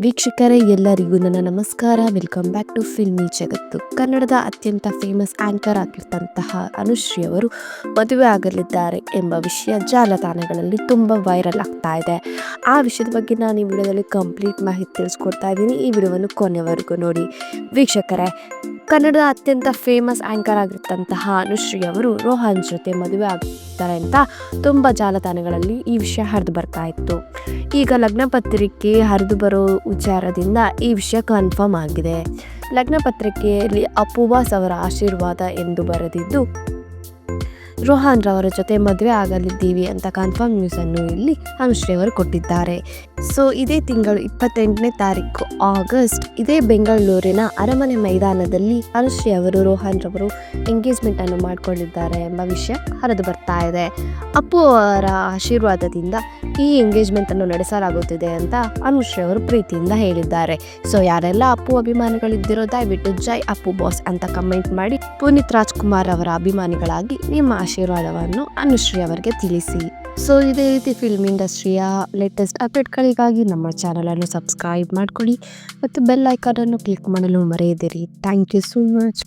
ವೀಕ್ಷಕರೇ ಎಲ್ಲರಿಗೂ ನನ್ನ ನಮಸ್ಕಾರ. ವೆಲ್ಕಮ್ ಬ್ಯಾಕ್ ಟು ಫಿಲ್ಮಿ ಜಗತ್ತು. ಕನ್ನಡದ ಅತ್ಯಂತ ಫೇಮಸ್ ಆಂಕರ್ ಆಗಿರ್ತಂತಹ ಅನುಶ್ರೀ ಅವರು ಮದುವೆ ಆಗಲಿದ್ದಾರೆ ಎಂಬ ವಿಷಯ ಜಾಲತಾಣಗಳಲ್ಲಿ ತುಂಬ ವೈರಲ್ ಆಗ್ತಾ ಇದೆ. ಆ ವಿಷಯದ ಬಗ್ಗೆ ನಾನು ಈ ವಿಡಿಯೋದಲ್ಲಿ ಕಂಪ್ಲೀಟ್ ಮಾಹಿತಿ ತಿಳಿಸ್ಕೊಡ್ತಾ ಇದ್ದೀನಿ. ಈ ವಿಡಿಯೋವನ್ನು ಕೊನೆವರೆಗೂ ನೋಡಿ. ವೀಕ್ಷಕರೇ, ಕನ್ನಡದ ಅತ್ಯಂತ ಫೇಮಸ್ ಆಂಕರ್ ಆಗಿರ್ತಂತಹ ಅನುಶ್ರೀ ಅವರು ರೋಹನ್ ಜೊತೆ ಮದುವೆ ಆಗ್ತಾರೆ ಅಂತ ತುಂಬ ಜಾಲತಾಣಗಳಲ್ಲಿ ಈ ವಿಷಯ ಹರಿದು ಬರ್ತಾ ಇತ್ತು. ಈಗ ಲಗ್ನ ಪತ್ರಿಕೆ ಹರಿದು ಬರೋ ವಿಚಾರದಿಂದ ಈ ವಿಷಯ ಕನ್ಫರ್ಮ್ ಆಗಿದೆ. ಲಗ್ನ ಪತ್ರಿಕೆಯಲ್ಲಿ ಅಪ್ಪು ಬಾಸ್ ಅವರ ಆಶೀರ್ವಾದ ಎಂದು ಬರೆದಿದ್ದು, ರೋಹನ್ ರವರ ಜೊತೆ ಮದುವೆ ಆಗಲಿದ್ದೀವಿ ಅಂತ ಕನ್ಫರ್ಮ್ ನ್ಯೂಸನ್ನು ಇಲ್ಲಿ ಅನುಶ್ರೀ ಅವರು ಕೊಟ್ಟಿದ್ದಾರೆ. ಸೊ ಇದೇ ತಿಂಗಳು 28ನೇ ತಾರೀಕು ಆಗಸ್ಟ್ ಇದೇ ಬೆಂಗಳೂರಿನ ಅರಮನೆ ಮೈದಾನದಲ್ಲಿ ಅನುಶ್ರೀ ಅವರು ರೋಹನ್ ರವರು ಎಂಗೇಜ್ಮೆಂಟ್ ಅನ್ನು ಮಾಡಿಕೊಂಡಿದ್ದಾರೆ ಎಂಬ ವಿಷಯ ಹರಿದು ಬರ್ತಾ ಇದೆ. ಅಪ್ಪು ಅವರ ಆಶೀರ್ವಾದದಿಂದ ಈ ಎಂಗೇಜ್ಮೆಂಟ್ ಅನ್ನು ನಡೆಸಲಾಗುತ್ತಿದೆ ಅಂತ ಅನುಶ್ರೀ ಅವರು ಪ್ರೀತಿಯಿಂದ ಹೇಳಿದ್ದಾರೆ. ಸೊ ಯಾರೆಲ್ಲ ಅಪ್ಪು ಅಭಿಮಾನಿಗಳಿದ್ದಿರೋ ದಯವಿಟ್ಟು ಜೈ ಅಪ್ಪು ಬಾಸ್ ಅಂತ ಕಮೆಂಟ್ ಮಾಡಿ ಪುನೀತ್ ರಾಜ್ಕುಮಾರ್ ಅವರ ಅಭಿಮಾನಿಗಳಾಗಿ ನಿಮ್ಮ ಆಶೀರ್ವಾದವನ್ನು ಅನುಶ್ರೀ ಅವರಿಗೆ ತಿಳಿಸಿ. ಸೊ ಇದೇ ರೀತಿ ಫಿಲ್ಮ್ ಇಂಡಸ್ಟ್ರಿಯ ಲೇಟೆಸ್ಟ್ ಅಪ್ಡೇಟ್ಗಳಿಗಾಗಿ ನಮ್ಮ ಚಾನಲನ್ನು ಸಬ್ಸ್ಕ್ರೈಬ್ ಮಾಡ್ಕೊಳ್ಳಿ ಮತ್ತು ಬೆಲ್ ಐಕಾನ್ ಅನ್ನು ಕ್ಲಿಕ್ ಮಾಡಲು ಮರೆಯದಿರಿ. Thank you so much.